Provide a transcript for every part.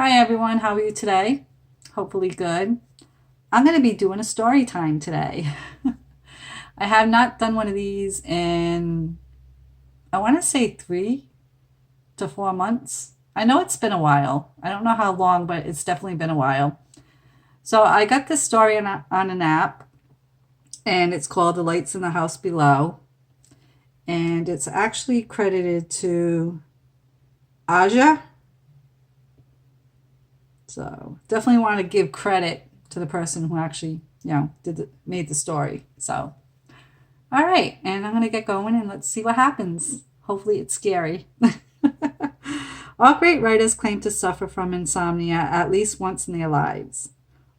Hi everyone, how are you today? Hopefully good. I'm going to be doing a story time today. I have not done one of these in, I want to say 3 to 4 months. I know it's been a while. I don't know how long, but it's definitely been a while. So I got this story on an app, and it's called The Lights in the House Below. And it's actually credited to Aja. So definitely want to give credit to the person who actually, made the story. So, all right, and I'm gonna get going and let's see what happens. Hopefully, it's scary. All great writers claim to suffer from insomnia at least once in their lives,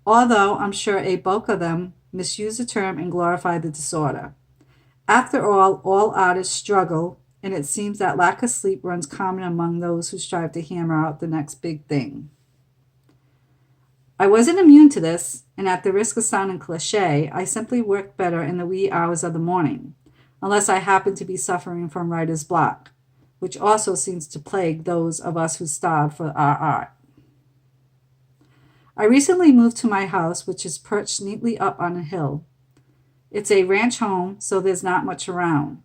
although I'm sure a bulk of them misuse the term and glorify the disorder. After all artists struggle, and it seems that lack of sleep runs common among those who strive to hammer out the next big thing. I wasn't immune to this, and at the risk of sounding cliche, I simply worked better in the wee hours of the morning, unless I happened to be suffering from writer's block, which also seems to plague those of us who starve for our art. I recently moved to my house, which is perched neatly up on a hill. It's a ranch home, so there's not much around.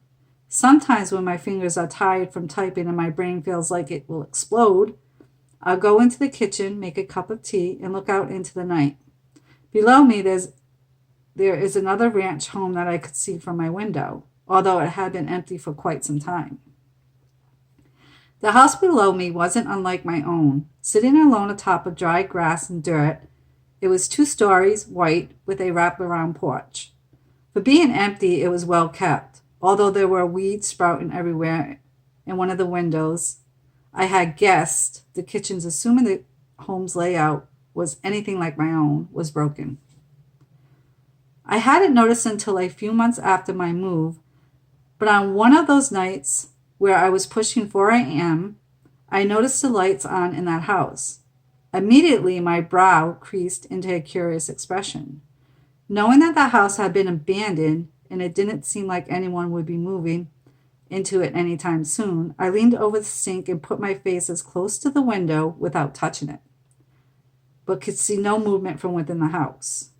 Sometimes when my fingers are tired from typing and my brain feels like it will explode, I'll go into the kitchen, make a cup of tea, and look out into the night. Below me, there is another ranch home that I could see from my window, although it had been empty for quite some time. The house below me wasn't unlike my own. Sitting alone atop of dry grass and dirt, it was 2 stories, white, with a wraparound porch. For being empty, it was well kept, although there were weeds sprouting everywhere in one of the windows. I had guessed the kitchens, assuming the home's layout was anything like my own, was broken. I hadn't noticed until a few months after my move, but on one of those nights where I was pushing 4 a.m., I noticed the lights on in that house. Immediately, my brow creased into a curious expression. Knowing that the house had been abandoned and it didn't seem like anyone would be moving into it anytime soon, I leaned over the sink and put my face as close to the window without touching it, but could see no movement from within the house.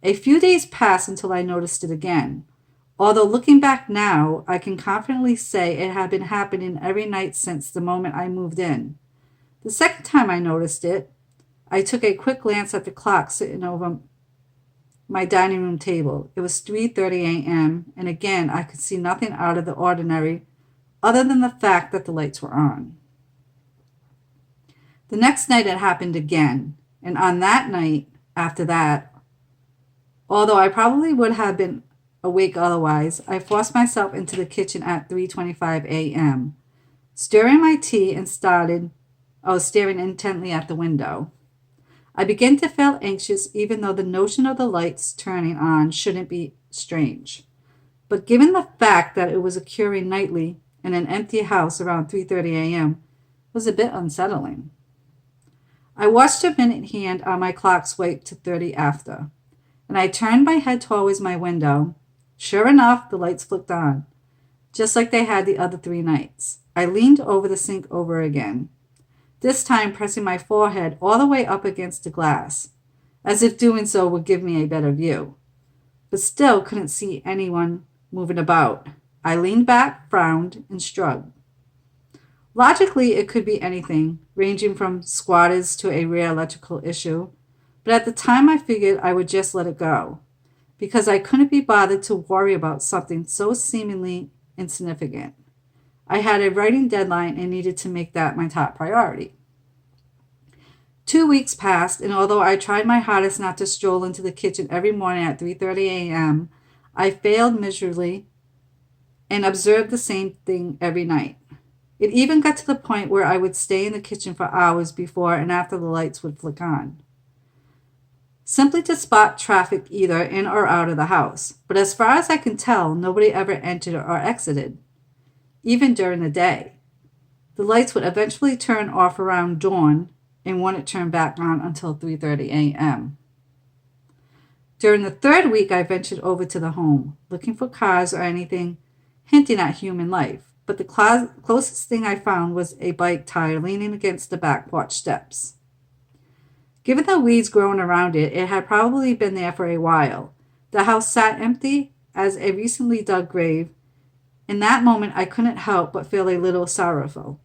A few days passed until I noticed it again. Although looking back now, I can confidently say it had been happening every night since the moment I moved in. The second time I noticed it, I took a quick glance at the clock sitting over my dining room table. It was 3:30 a.m., and again I could see nothing out of the ordinary other than the fact that the lights were on. The next night it happened again, and on that night after that, although I probably would have been awake otherwise, I forced myself into the kitchen at 3:25 a.m., stirring my tea and staring intently at the window. I began to feel anxious even though the notion of the lights turning on shouldn't be strange. But given the fact that it was occurring nightly in an empty house around 3:30 a.m., it was a bit unsettling. I watched a minute hand on my clock swipe to 30 after, and I turned my head towards my window. Sure enough, the lights flicked on, just like they had the other 3 nights. I leaned over the sink over again, this time pressing my forehead all the way up against the glass, as if doing so would give me a better view, but still couldn't see anyone moving about. I leaned back, frowned, and shrugged. Logically, it could be anything, ranging from squatters to a rare electrical issue, but at the time I figured I would just let it go, because I couldn't be bothered to worry about something so seemingly insignificant. I had a writing deadline and needed to make that my top priority. 2 weeks passed, and although I tried my hardest not to stroll into the kitchen every morning at 3:30 a.m., I failed miserably and observed the same thing every night. It even got to the point where I would stay in the kitchen for hours before and after the lights would flick on, simply to spot traffic either in or out of the house. But as far as I can tell, nobody ever entered or exited, even during the day. The lights would eventually turn off around dawn and wouldn't turn back on until 3:30 a.m. During the third week, I ventured over to the home, looking for cars or anything hinting at human life. but the closest thing I found was a bike tire leaning against the back porch steps. Given the weeds growing around it, it had probably been there for a while. The house sat empty as a recently dug grave. In that moment, I couldn't help but feel a little sorrowful.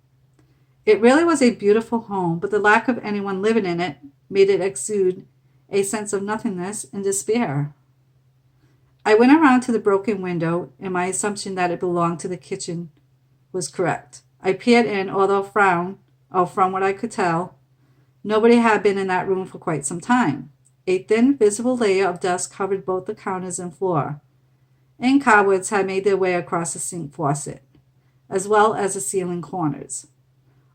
It really was a beautiful home, but the lack of anyone living in it made it exude a sense of nothingness and despair. I went around to the broken window, and my assumption that it belonged to the kitchen was correct. I peered in, although from what I could tell, nobody had been in that room for quite some time. A thin, visible layer of dust covered both the counters and floor, and cobwebs had made their way across the sink faucet, as well as the ceiling corners.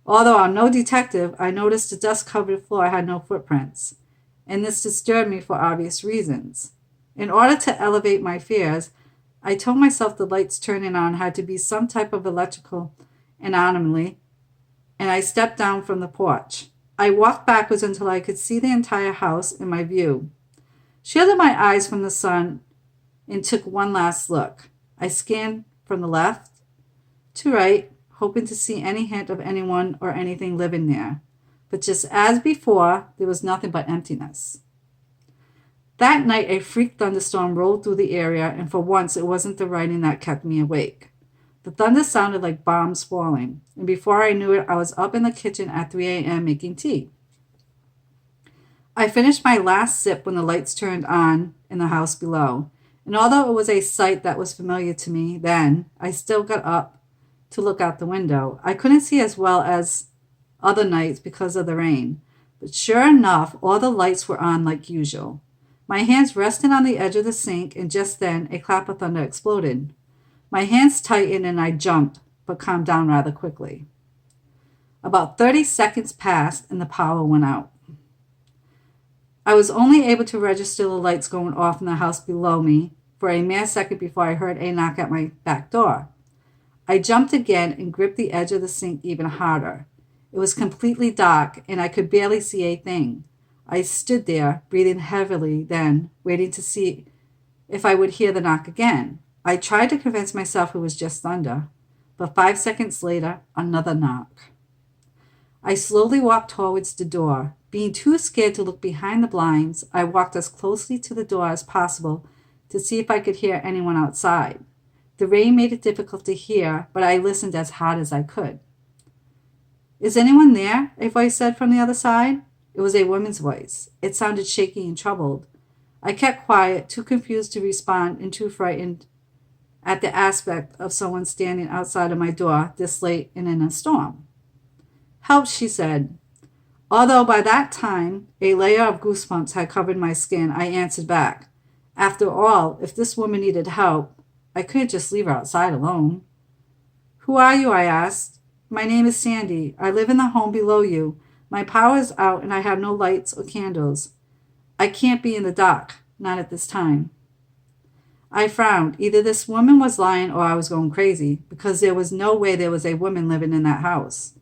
Although I'm no detective, I noticed the dust-covered floor had no footprints, and this disturbed me for obvious reasons. In order to elevate my fears, I told myself the lights turning on had to be some type of electrical anomaly, and I stepped down from the porch. I walked backwards until I could see the entire house in my view, shielded my eyes from the sun, and took one last look. I scanned from the left to right, hoping to see any hint of anyone or anything living there. But just as before, there was nothing but emptiness. That night, a freak thunderstorm rolled through the area, and for once, it wasn't the writing that kept me awake. The thunder sounded like bombs falling, and before I knew it, I was up in the kitchen at 3 a.m. making tea. I finished my last sip when the lights turned on in the house below, and although it was a sight that was familiar to me then, I still got up to look out the window. I couldn't see as well as other nights because of the rain, but sure enough, all the lights were on like usual. My hands rested on the edge of the sink, and just then a clap of thunder exploded. My hands tightened and I jumped, but calmed down rather quickly. About 30 seconds passed and the power went out. I was only able to register the lights going off in the house below me for a mere second before I heard a knock at my back door. I jumped again and gripped the edge of the sink even harder. It was completely dark, and I could barely see a thing. I stood there, breathing heavily, then waiting to see if I would hear the knock again. I tried to convince myself it was just thunder, but 5 seconds later, another knock. I slowly walked towards the door. Being too scared to look behind the blinds, I walked as closely to the door as possible to see if I could hear anyone outside. The rain made it difficult to hear, but I listened as hard as I could. "Is anyone there?" a voice said from the other side. It was a woman's voice. It sounded shaky and troubled. I kept quiet, too confused to respond and too frightened at the aspect of someone standing outside of my door this late and in a storm. "Help," she said. Although by that time a layer of goosebumps had covered my skin, I answered back. After all, if this woman needed help, I couldn't just leave her outside alone. "Who are you?" I asked. "My name is Sandy. I live in the home below you. My power is out and I have no lights or candles. I can't be in the dark, not at this time." I frowned. Either this woman was lying or I was going crazy, because there was no way there was a woman living in that house.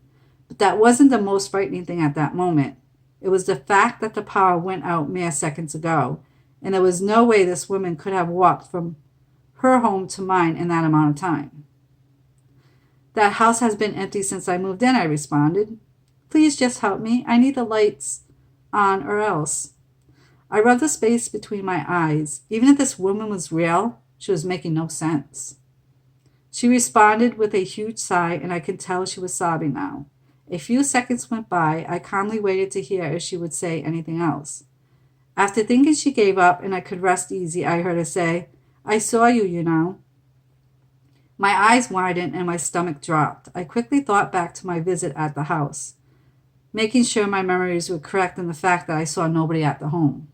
But that wasn't the most frightening thing at that moment. It was the fact that the power went out mere seconds ago, and there was no way this woman could have walked from her home to mine in that amount of time. "That house has been empty since I moved in," I responded. "Please just help me. I need the lights on or else." I rubbed the space between my eyes. Even if this woman was real, she was making no sense. She responded with a huge sigh, and I could tell she was sobbing now. A few seconds went by. I calmly waited to hear if she would say anything else. After thinking she gave up and I could rest easy, I heard her say, "I saw you, you know." My eyes widened and my stomach dropped. I quickly thought back to my visit at the house, making sure my memories were correct in the fact that I saw nobody at the home.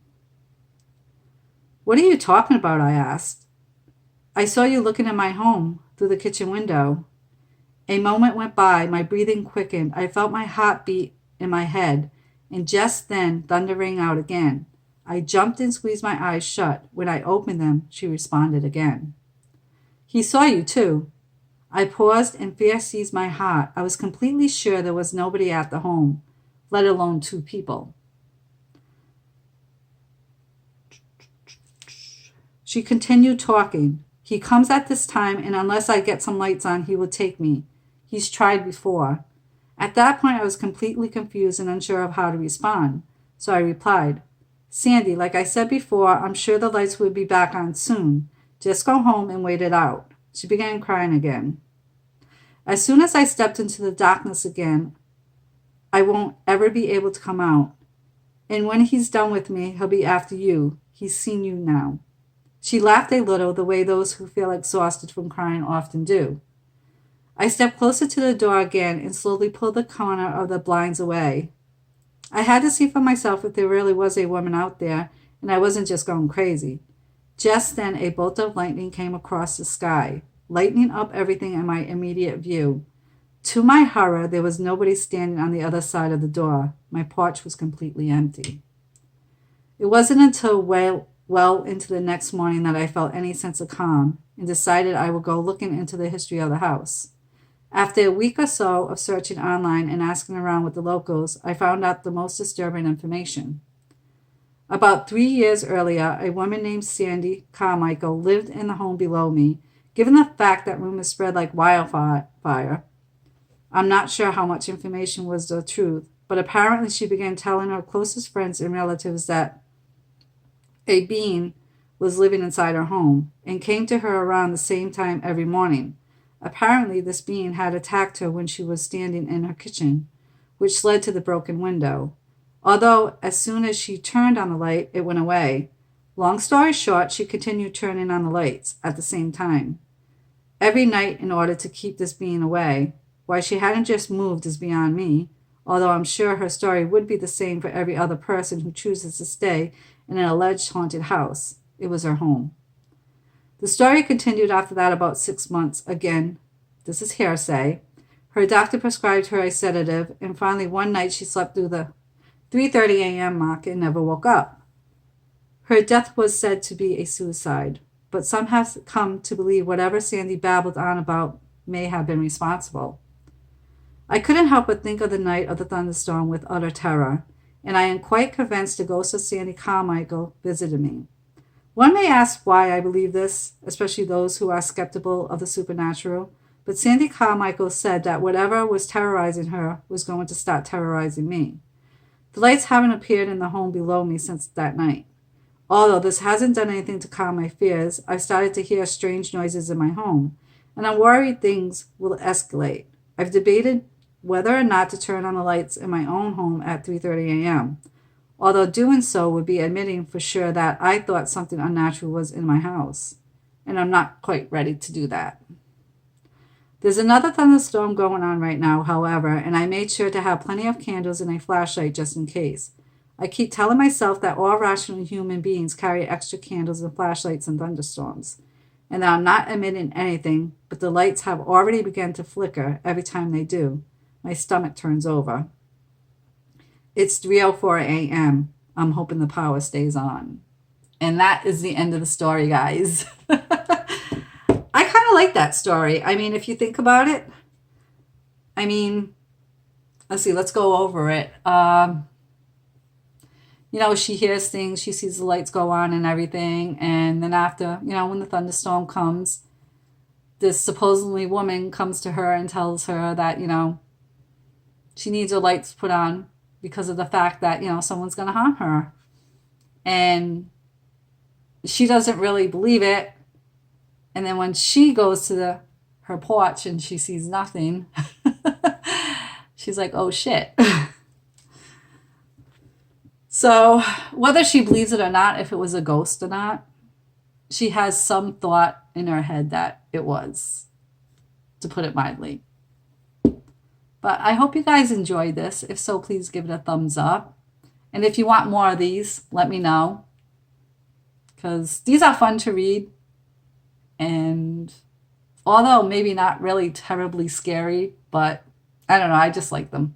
"What are you talking about?" I asked. "I saw you looking in my home through the kitchen window." A moment went by. My breathing quickened. I felt my heart beat in my head, and just then thunder rang out again. I jumped and squeezed my eyes shut. When I opened them, she responded again. "He saw you too." I paused and fear seized my heart. I was completely sure there was nobody at the home, let alone two people. She continued talking. He comes at this time, and unless I get some lights on, he will take me. He's tried before. At that point, I was completely confused and unsure of how to respond. So I replied, Sandy, like I said before, I'm sure the lights will be back on soon. Just go home and wait it out. She began crying again. As soon as I stepped into the darkness again, I won't ever be able to come out. And when he's done with me, he'll be after you. He's seen you now. She laughed a little, the way those who feel exhausted from crying often do. I stepped closer to the door again and slowly pulled the corner of the blinds away. I had to see for myself if there really was a woman out there, and I wasn't just going crazy. Just then, a bolt of lightning came across the sky, lightening up everything in my immediate view. To my horror, there was nobody standing on the other side of the door. My porch was completely empty. It wasn't until well into the next morning that I felt any sense of calm and decided I would go looking into the history of the house. After a week or so of searching online and asking around with the locals, I found out the most disturbing information. About 3 years earlier, a woman named Sandy Carmichael lived in the home below me. Given the fact that rumors spread like wildfire, I'm not sure how much information was the truth, but apparently she began telling her closest friends and relatives that a being was living inside her home and came to her around the same time every morning. Apparently, this being had attacked her when she was standing in her kitchen, which led to the broken window. Although, as soon as she turned on the light, it went away. Long story short, she continued turning on the lights at the same time every night in order to keep this being away. Why she hadn't just moved is beyond me, although I'm sure her story would be the same for every other person who chooses to stay in an alleged haunted house. It was her home. The story continued after that about 6 months. Again, this is hearsay. Her doctor prescribed her a sedative, and finally one night she slept through the 3:30 a.m. mark and never woke up. Her death was said to be a suicide, but some have come to believe whatever Sandy babbled on about may have been responsible. I couldn't help but think of the night of the thunderstorm with utter terror, and I am quite convinced the ghost of Sandy Carmichael visited me. One may ask why I believe this, especially those who are skeptical of the supernatural, but Sandy Carmichael said that whatever was terrorizing her was going to start terrorizing me. The lights haven't appeared in the home below me since that night. Although this hasn't done anything to calm my fears, I've started to hear strange noises in my home, and I'm worried things will escalate. I've debated whether or not to turn on the lights in my own home at 3:30 a.m., although doing so would be admitting for sure that I thought something unnatural was in my house, and I'm not quite ready to do that. There's another thunderstorm going on right now, however, and I made sure to have plenty of candles and a flashlight just in case. I keep telling myself that all rational human beings carry extra candles and flashlights in thunderstorms, and that I'm not admitting anything, but the lights have already begun to flicker every time they do. My stomach turns over. It's 3:04 a.m. I'm hoping the power stays on. And that is the end of the story, guys. I kind of like that story. I mean, if you think about it, let's see, let's go over it. She hears things, she sees the lights go on and everything. And then after, when the thunderstorm comes, this supposedly woman comes to her and tells her that, she needs her lights put on because of the fact that, someone's going to harm her. And she doesn't really believe it. And then when she goes to her porch and she sees nothing, she's like, oh shit. So whether she believes it or not, if it was a ghost or not, she has some thought in her head that it was, to put it mildly. But I hope you guys enjoyed this. If so, please give it a thumbs up. And if you want more of these, let me know. Because these are fun to read. And although maybe not really terribly scary, but I don't know, I just like them.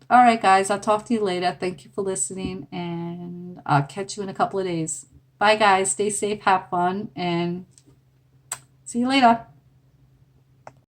All right, guys, I'll talk to you later. Thank you for listening, and I'll catch you in a couple of days. Bye, guys. Stay safe, have fun, and see you later.